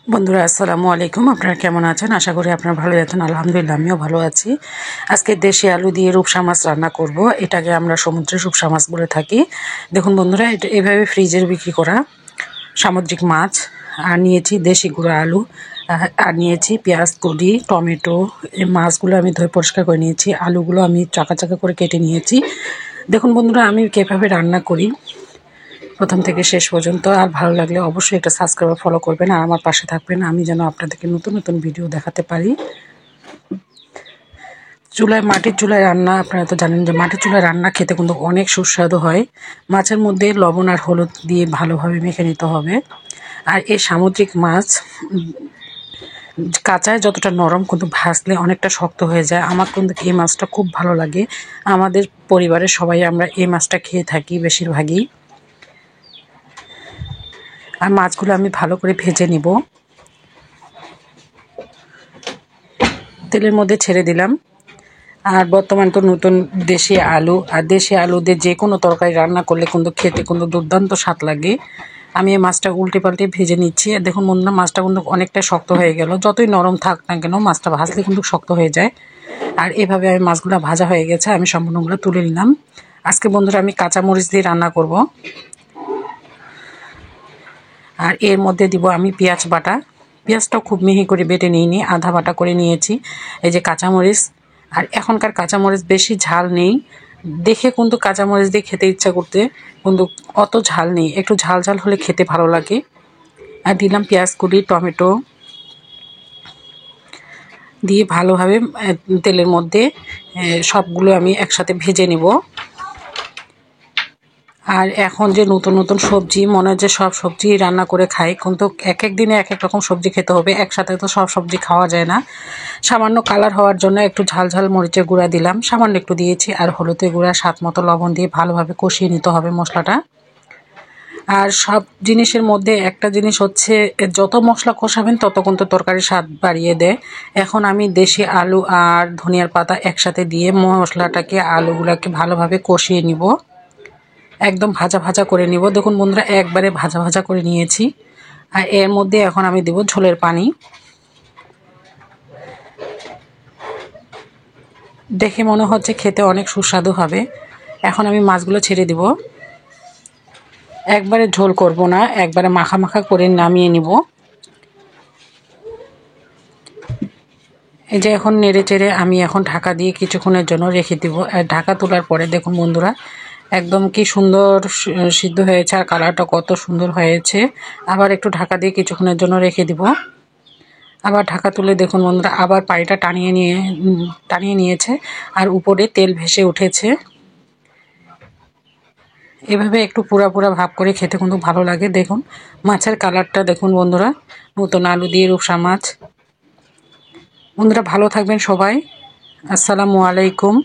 বন্ধুরা আসসালামু আলাইকুম। আপনারা কেমন আছেন? আশা করি আপনারা ভালো আছেন। আলহামদুলিল্লাহ আমিও ভালো আছি। আজকে দেশি আলু দিয়ে রূপসা মাছ রান্না করব। এটাকে আমরা সমুদ্রের রূপসা মাছ বলে থাকি। দেখুন বন্ধুরা, এটা এভাবে ফ্রিজের বিক্রি করা সামুদ্রিক মাছ। আর নিয়েছি দেশি গুঁড়া আলু, আর নিয়েছি পেঁয়াজ কলি, টমেটো। এই মাছগুলো আমি ধুয়ে পরিষ্কার করে নিয়েছি। আলুগুলো আমি চাকা চাকা করে কেটে নিয়েছি। দেখুন বন্ধুরা, আমি কীভাবে রান্না করি প্রথম থেকে শেষ পর্যন্ত। আর ভালো লাগলে অবশ্যই একটা সাবস্ক্রাইব ফলো করবেন আর আমার পাশে থাকবেন, আমি যেন আপনাদেরকে নতুন নতুন ভিডিও দেখাতে পারি। মাটির চুলায় রান্না, আপনারা তো জানেন যে মাটির চুলায় রান্না খেতে কিন্তু অনেক সুস্বাদু হয়। মাছের মধ্যে লবণ আর হলুদ দিয়ে ভালোভাবে মেখে নিতে হবে। আর এই সামুদ্রিক মাছ কাঁচায় যতটা নরম, কিন্তু ভাজলে অনেকটা শক্ত হয়ে যায়। আমার কিন্তু এই মাছটা খুব ভালো লাগে। আমাদের পরিবারের সবাই আমরা এই মাছটা খেয়ে থাকি বেশিরভাগই। আর মাছগুলো আমি ভালো করে ভেজে নিব। তেলের মধ্যে ছেড়ে দিলাম। আর বর্তমান তো নতুন দেশি আলু, আর দেশি আলু দিয়ে যে কোনো তরকারি রান্না করলে কিন্তু খেতে কিন্তু দুর্দান্ত স্বাদ লাগে। আমি এই মাছটা উল্টে পাল্টে ভেজে নিচ্ছি। আর দেখুন বন্ধুরা, মাছটা কিন্তু অনেকটা শক্ত হয়ে গেল। যতই নরম থাক না কেন, মাছটা ভাজলে কিন্তু শক্ত হয়ে যায়। আর এভাবে আমি মাছগুলো ভাজা হয়ে গেছে, আমি সম্পূর্ণগুলো তুলে নিলাম। আজকে বন্ধুরা আমি কাঁচামরিচ দিয়ে রান্না করব। আর এর মধ্যে দিব আমি পেঁয়াজ বাটা। পেঁয়াজটাও খুব মিহি করে বেটে নিইনি, আধা বাটা করে নিয়েছি। এই যে কাঁচামরিচ। আর এখনকার কাঁচামরিচ বেশি ঝাল নেই দেখে কিন্তু কাঁচামরিচ দিয়ে খেতে ইচ্ছা করতে, কিন্তু অত ঝাল নেই, একটু ঝাল ঝাল হলে খেতে ভালো লাগে। আর দিলাম পেঁয়াজ কুচি, টমেটো দিয়ে ভালোভাবে তেলের মধ্যে সবগুলো আমি একসাথে ভেজে নেব। আর এখন যে নতুন নতুন সবজি, মনে হয় যে সব সবজি রান্না করে খাই, কিন্তু এক এক দিনে এক এক রকম সবজি খেতে হবে, একসাথে তো সব সবজি খাওয়া যায় না। সামান্য কালার হওয়ার জন্য একটু ঝাল ঝাল মরিচের গুঁড়া দিলাম, সামান্য একটু দিয়েছি। আর হলুদের গুঁড়া স্বাদ মতো লবণ দিয়ে ভালোভাবে কষিয়ে নিতে হবে মশলাটা। আর সব জিনিসের মধ্যে একটা জিনিস হচ্ছে, যত মশলা কষাবেন তত কিন্তু তরকারির স্বাদ বাড়িয়ে দেয়। এখন আমি দেশি আলু আর ধনিয়ার পাতা একসাথে দিয়ে মশলাটাকে, আলুগুলাকে ভালোভাবে কষিয়ে নিব। একদম ভাজা ভাজা করে নিব। দেখুন বন্ধুরা, একবারে ভাজা ভাজা করে নিয়েছি। আর এর মধ্যে এখন আমি দেব ঝোলের পানি। দেখে মনে হচ্ছে খেতে অনেক সুস্বাদু হবে। এখন আমি মাছগুলো ছেড়ে দিব। একবারে ঝোল করব না, একবারে মাখা মাখা করে নামিয়ে নিব। এই যে এখন নেড়ে চেড়ে আমি এখন ঢাকা দিয়ে কিছুক্ষণের জন্য রেখে দিব। আর ঢাকা তোলার পরে দেখুন বন্ধুরা, একদম কি সুন্দর সিদ্ধ হয়েছে, আর কালারটা কত সুন্দর হয়েছে। আবার একটু ঢাকা দিয়ে কিছুক্ষণের জন্য রেখে দিব। আবার ঢাকা তুলে দেখুন বন্ধুরা, আবার পানিটা টানিয়ে নিয়েছে, আর উপরে তেল ভেসে উঠেছে। এভাবে একটু পুরা পুরা ভাব করে খেতে কিন্তু ভালো লাগে। দেখুন মাছের কালারটা দেখুন বন্ধুরা, নতুন আলু দিয়ে রূপসা মাছ। বন্ধুরা ভালো থাকবেন সবাই। আসসালামু আলাইকুম।